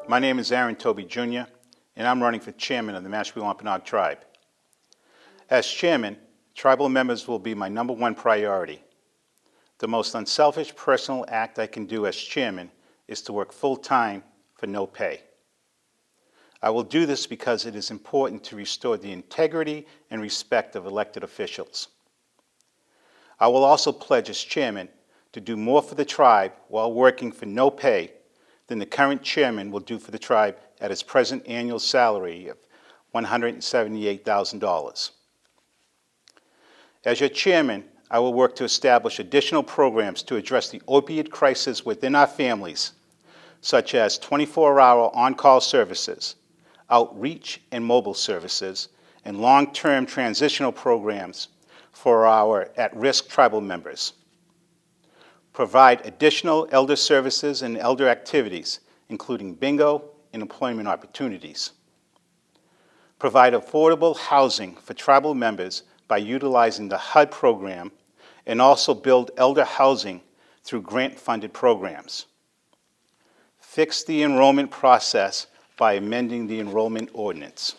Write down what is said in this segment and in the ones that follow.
My name is Toby Jr., and I'm running for chairman of the Mashpee Wampanoag tribe. As chairman, tribal members will be my #1 priority. The most unselfish personal act I can do as chairman is to work full-time for no pay. I will do this because it is important to restore the integrity and respect of elected officials. I will also pledge as chairman to do more for the tribe while working for no pay than the current chairman will do for the tribe at his present annual salary of $178,000. As your chairman, I will work to establish additional programs to address the opioid crisis within our families, such as 24-hour on-call services, outreach and mobile services, and long-term transitional programs for our at-risk tribal members. Provide additional elder services and elder activities, including bingo and employment opportunities. Provide affordable housing for tribal members by utilizing the HUD program, and also build elder housing through grant-funded programs. Fix the enrollment process by amending the enrollment ordinance.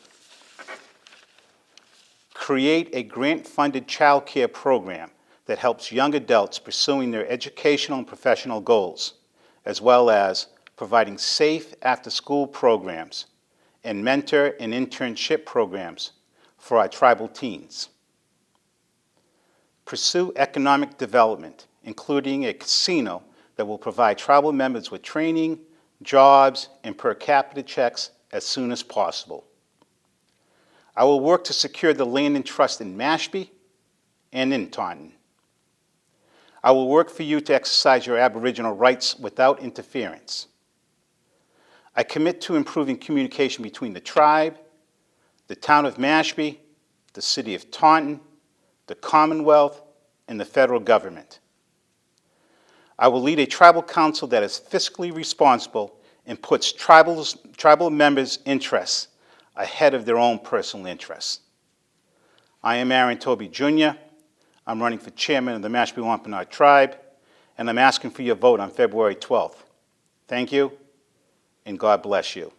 Create a grant-funded child care program that helps young adults pursuing their educational and professional goals, as well as providing safe after-school programs and mentor and internship programs for our tribal teens. Pursue economic development, including a casino that will provide tribal members with training, jobs, and per capita checks as soon as possible. I will work to secure the land and trust in Mashpee and in Taunton. I will work for you to exercise your Aboriginal rights without interference. I commit to improving communication between the tribe, the town of Mashpee, the city of Taunton, the Commonwealth, and the federal government. I will lead a tribal council that is fiscally responsible and puts tribal members' interests ahead of their own personal interests. I am Toby Jr. I'm running for chairman of the Mashpee Wampanoag tribe, and I'm asking for your vote on February 12th. Thank you, and God bless you.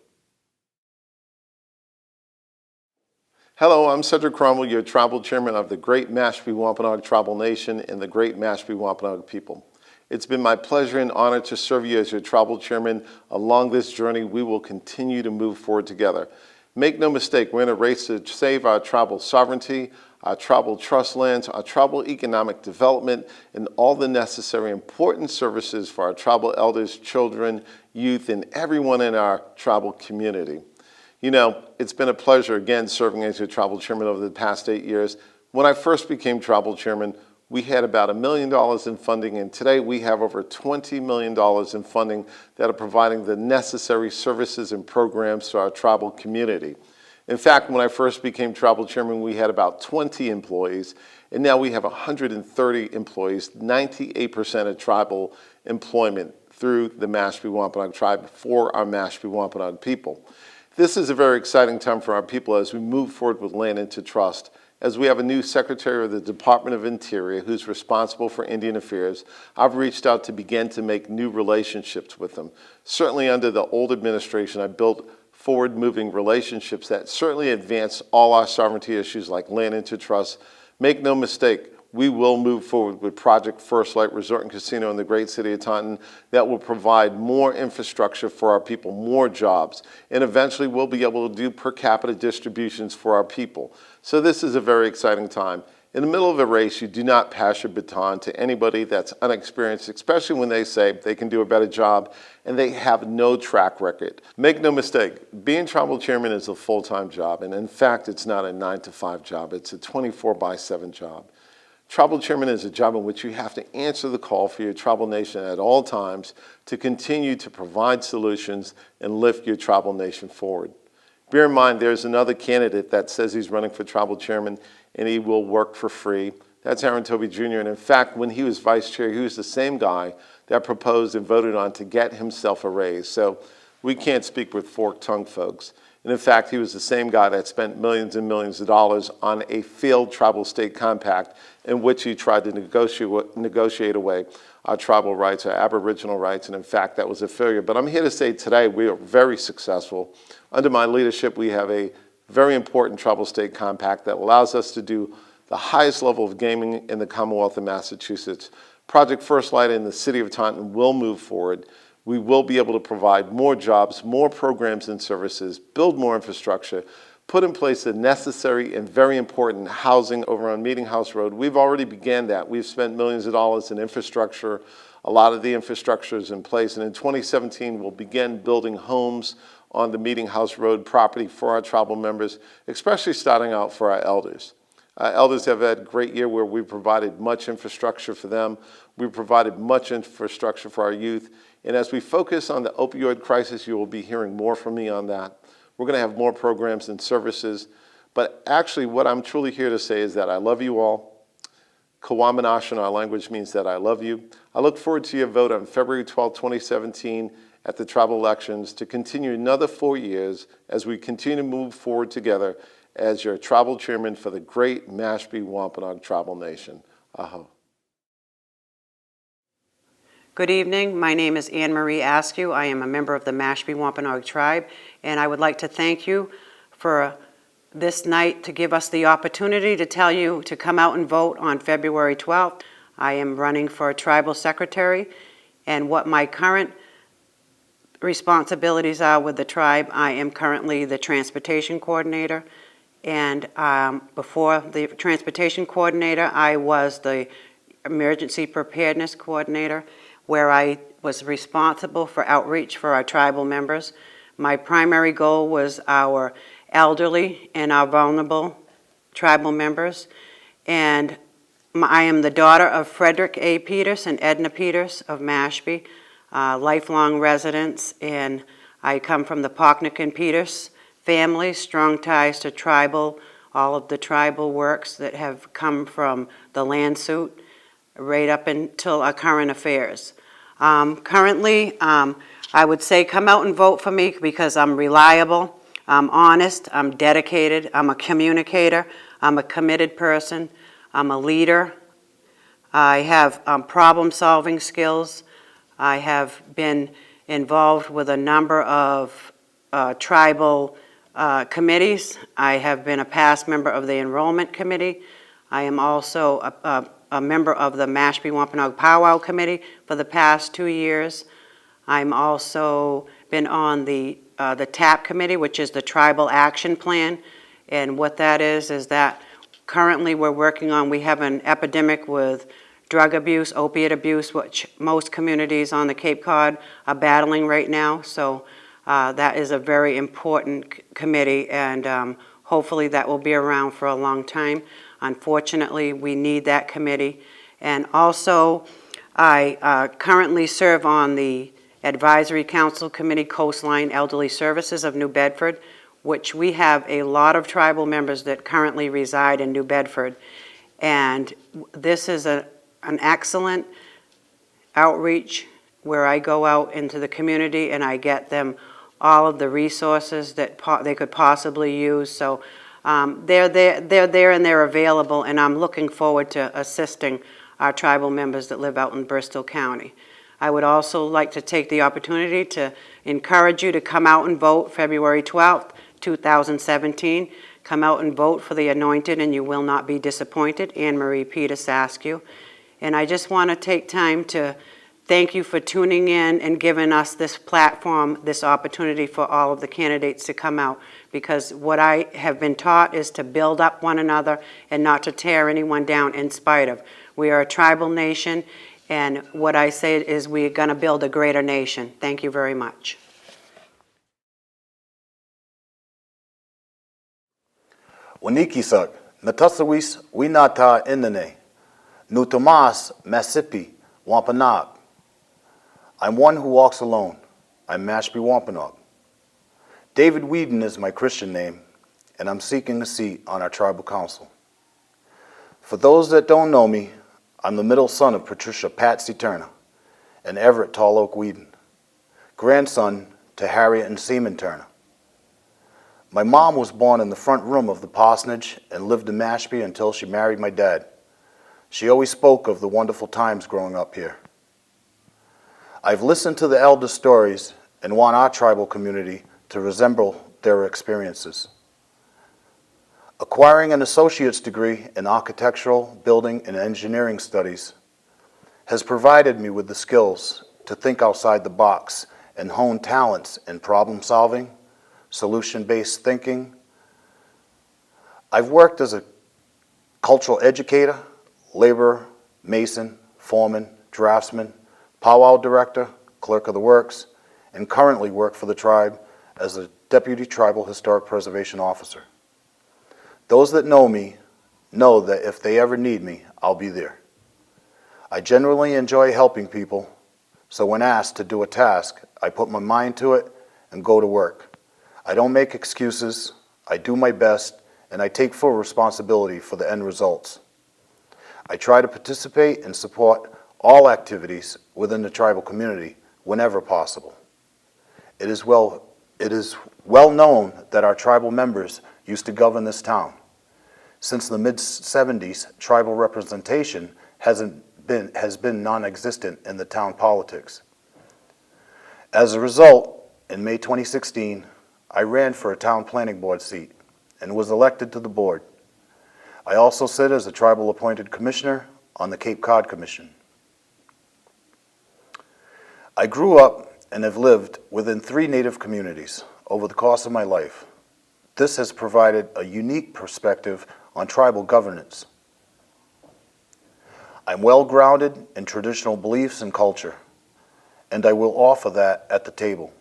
Hello, I'm Cedric Cromwell, your tribal chairman of the Great Mashpee Wampanoag Tribal Nation and the Great Mashpee Wampanoag people. It's been my pleasure and honor to serve you as your tribal chairman. Along this journey, we will continue to move forward together. Make no mistake, we're in a race to save our tribal sovereignty, our tribal trust lands, our tribal economic development, and all the necessary important services for our tribal elders, children, youth, and everyone in our tribal community. You know, it's been a pleasure, again, serving as your tribal chairman over the past 8 years. When I first became tribal chairman, we had about $1 million in funding, and today we have over $20 million in funding that are providing the necessary services and programs to our tribal community. In fact, when I first became tribal chairman, we had about 20 employees, and now we have 130 employees, 98% of tribal employment through the Mashpee Wampanoag tribe for our Mashpee Wampanoag people. This is a very exciting time for our people as we move forward with land into trust. As we have a new Secretary of the Department of Interior who's responsible for Indian Affairs, I've reached out to begin to make new relationships with them. Certainly under the old administration, I built forward-moving relationships that certainly advance all our sovereignty issues like land into trust. Make no mistake, we will move forward with Project First Light Resort and Casino in the great city of Taunton that will provide more infrastructure for our people, more jobs, and eventually we'll be able to do per capita distributions for our people. So this is a very exciting time. In the middle of a race, you do not pass your baton to anybody that's unexperienced, especially when they say they can do a better job and they have no track record. Make no mistake, being tribal chairman is a full-time job, and in fact, it's not a 9-to-5 job, it's a 24/7 job. Tribal chairman is a job in which you have to answer the call for your tribal nation at all times to continue to provide solutions and lift your tribal nation forward. Bear in mind, there's another candidate that says he's running for tribal chairman and he will work for free. That's Toby Jr. And in fact, when he was vice chair, he was the same guy that proposed and voted on to get himself a raise. So we can't speak with forked tongue, folks. And in fact, he was the same guy that spent millions and millions of dollars on a failed tribal state compact in which he tried to negotiate away our tribal rights, our Aboriginal rights, and in fact, that was a failure. But I'm here to say today we are very successful. Under my leadership, we have a very important tribal state compact that allows us to do the highest level of gaming in the Commonwealth of Massachusetts. Project First Light in the city of Taunton will move forward. We will be able to provide more jobs, more programs and services, build more infrastructure, put in place the necessary and very important housing over on Meeting House Road. We've already began that. We've spent millions of dollars in infrastructure. A lot of the infrastructure is in place. And in 2017, we'll begin building homes on the Meeting House Road property for our tribal members, especially starting out for our elders. Elders have had a great year where we provided much infrastructure for them. We provided much infrastructure for our youth. And as we focus on the opioid crisis, you will be hearing more from me on that. We're going to have more programs and services. But actually, what I'm truly here to say is that I love you all. Kawaminash in our language means that I love you. I look forward to your vote on February 12, 2017 at the tribal elections to continue another 4 years as we continue to move forward together as your tribal chairman for the great Mashpee Wampanoag Tribal Nation. Aho. Good evening. My name is Marie Askew. I am a member of the Mashpee Wampanoag tribe, and I would like to thank you for this night to give us the opportunity to tell you to come out and vote on February 12th. I am running for tribal secretary, and what my current responsibilities are with the tribe, I am currently the transportation coordinator. And before the transportation coordinator, I was the emergency preparedness coordinator, where I was responsible for outreach for our tribal members. My primary goal was our elderly and our vulnerable tribal members. And I am the daughter of Frederick A. Peters and Edna Peters of Mashpee, lifelong residents, and I come from the Pocknick and Peters family, strong ties to tribal, all of the tribal works that have come from the land suit right up until our current affairs. Currently, I would say come out and vote for me because I'm reliable, I'm honest, I'm dedicated, I'm a communicator, I'm a committed person, I'm a leader, I have problem-solving skills, I have been involved with a number of tribal committees. I have been a past member of the enrollment committee. I am also a member of the Mashpee Wampanoag Powwow Committee for the past 2 years. I'm also been on the TAP committee, which is the Tribal Action Plan. And what that is that currently we're working on, we have an epidemic with drug abuse, opiate abuse, which most communities on the Cape Cod are battling right now. So that is a very important committee, and hopefully that will be around for a long time. Unfortunately, we need that committee. And also, I currently serve on the Advisory Council Committee, Coastline Elderly Services of New Bedford, which we have a lot of tribal members that currently reside in New Bedford. And this is an excellent outreach where I go out into the community and I get them all of the resources that they could possibly use. So they're there and they're available, and I'm looking forward to assisting our tribal members that live out in Bristol County. I would also like to take the opportunity to encourage you to come out and vote February 12th, 2017. Come out and vote for the anointed and you will not be disappointed. Anne-Marie Peters Askew. And I just want to take time to thank you for tuning in and giving us this platform, this opportunity for all of the candidates to come out, because what I have been taught is to build up one another and not to tear anyone down in spite of. We are a tribal nation, and what I say is we're going to build a greater nation. Thank you very much. Wanikisak, Natasawis, Winata Indane, Nutamas, Mashpee Wampanoag. I'm one who walks alone. I'm Mashpee Wampanoag. David Weeden is my Christian name, and I'm seeking a seat on our tribal council. For those that don't know me, I'm the middle son of Patricia Patsy Turner and Everett Tall Oak Weeden, grandson to Harriet and Seaman Turner. My mom was born in the front room of the parsonage and lived in Mashpee until she married my dad. She always spoke of the wonderful times growing up here. I've listened to the elders' stories and want our tribal community to resemble their experiences. Acquiring an associate's degree in architectural, building, and engineering studies has provided me with the skills to think outside the box and hone talents in problem solving, solution-based thinking. I've worked as a cultural educator, laborer, mason, foreman, draftsman, powwow director, clerk of the works, and currently work for the tribe as a deputy tribal historic preservation officer. Those that know me know that if they ever need me, I'll be there. I generally enjoy helping people, so when asked to do a task, I put my mind to it and go to work. I don't make excuses, I do my best, and I take full responsibility for the end results. I try to participate and support all activities within the tribal community whenever possible. It is well known that our tribal members used to govern this town. Since the mid-70s, tribal representation has been non-existent in the town politics. As a result, in May 2016, I ran for a town planning board seat and was elected to the board. I also sit as a tribal appointed commissioner on the Cape Cod Commission. I grew up and have lived within 3 Native communities over the course of my life. This has provided a unique perspective on tribal governance. I'm well grounded in traditional beliefs and culture, and I will offer that at the table.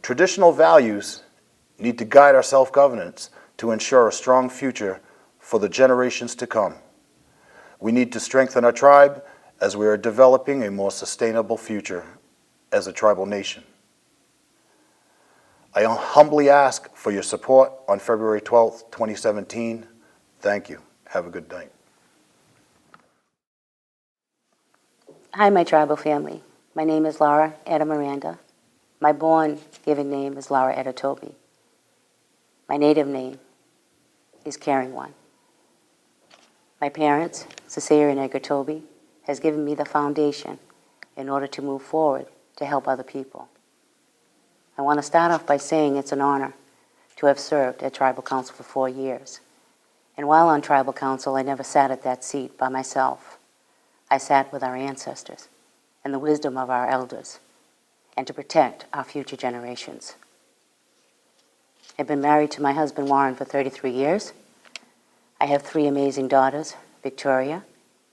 Traditional values need to guide our self-governance to ensure a strong future for the generations to come. We need to strengthen our tribe as we are developing a more sustainable future as a tribal nation. I humbly ask for your support on February 12th, 2017. Thank you. Have a good night. Hi, my tribal family. My name is Lara Adams-Miranda. My born given name is Lara Toby. My native name is Caring One. My parents, Cecilia and Edgar Toby, has given me the foundation in order to move forward to help other people. I want to start off by saying it's an honor to have served at Tribal Council for 4 years. And while on Tribal Council, I never sat at that seat by myself. I sat with our ancestors and the wisdom of our elders, and to protect our future generations. I've been married to my husband Warren for 33 years. I have 3 amazing daughters, Victoria,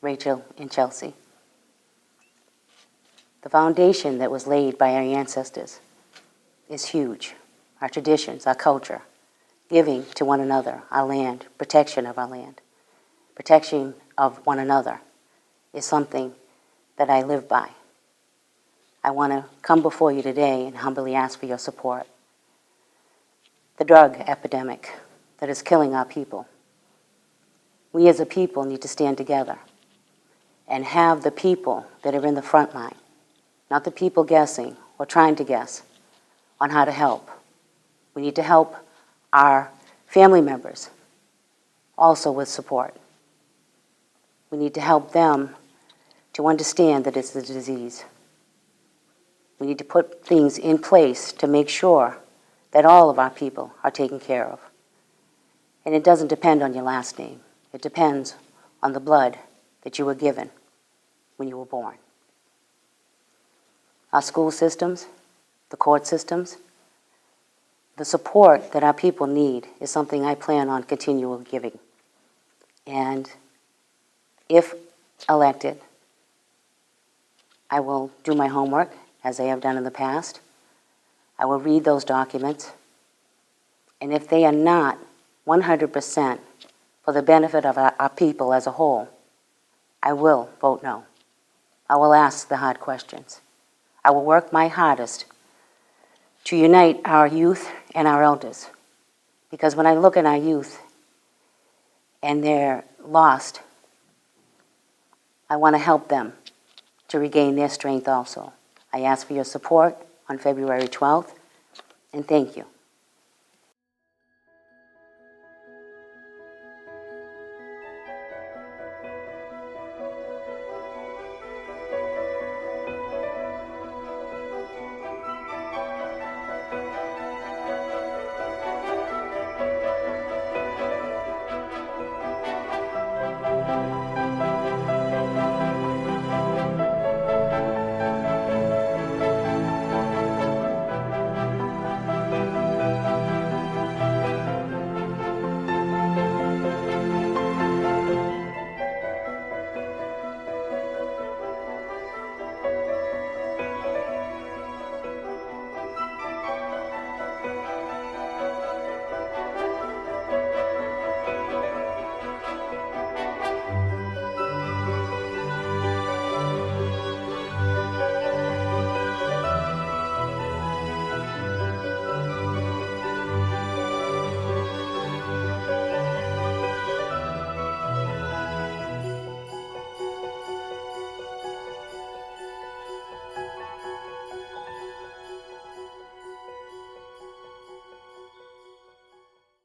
Rachel, and Chelsea. The foundation that was laid by our ancestors is huge. Our traditions, our culture, giving to one another, our land, protection of our land, protection of one another is something that I live by. I want to come before you today and humbly ask for your support. The drug epidemic that is killing our people. We as a people need to stand together and have the people that are in the front line, not the people guessing or trying to guess on how to help. We need to help our family members also with support. We need to help them to understand that it's a disease. We need to put things in place to make sure that all of our people are taken care of. And it doesn't depend on your last name. It depends on the blood that you were given when you were born. Our school systems, the court systems, the support that our people need is something I plan on continual giving. And if elected, I will do my homework, as I have done in the past. I will read those documents. And if they are not 100% for the benefit of our people as a whole, I will vote no. I will ask the hard questions. I will work my hardest to unite our youth and our elders. Because when I look at our youth and they're lost, I want to help them to regain their strength also. I ask for your support on February 12th, and thank you.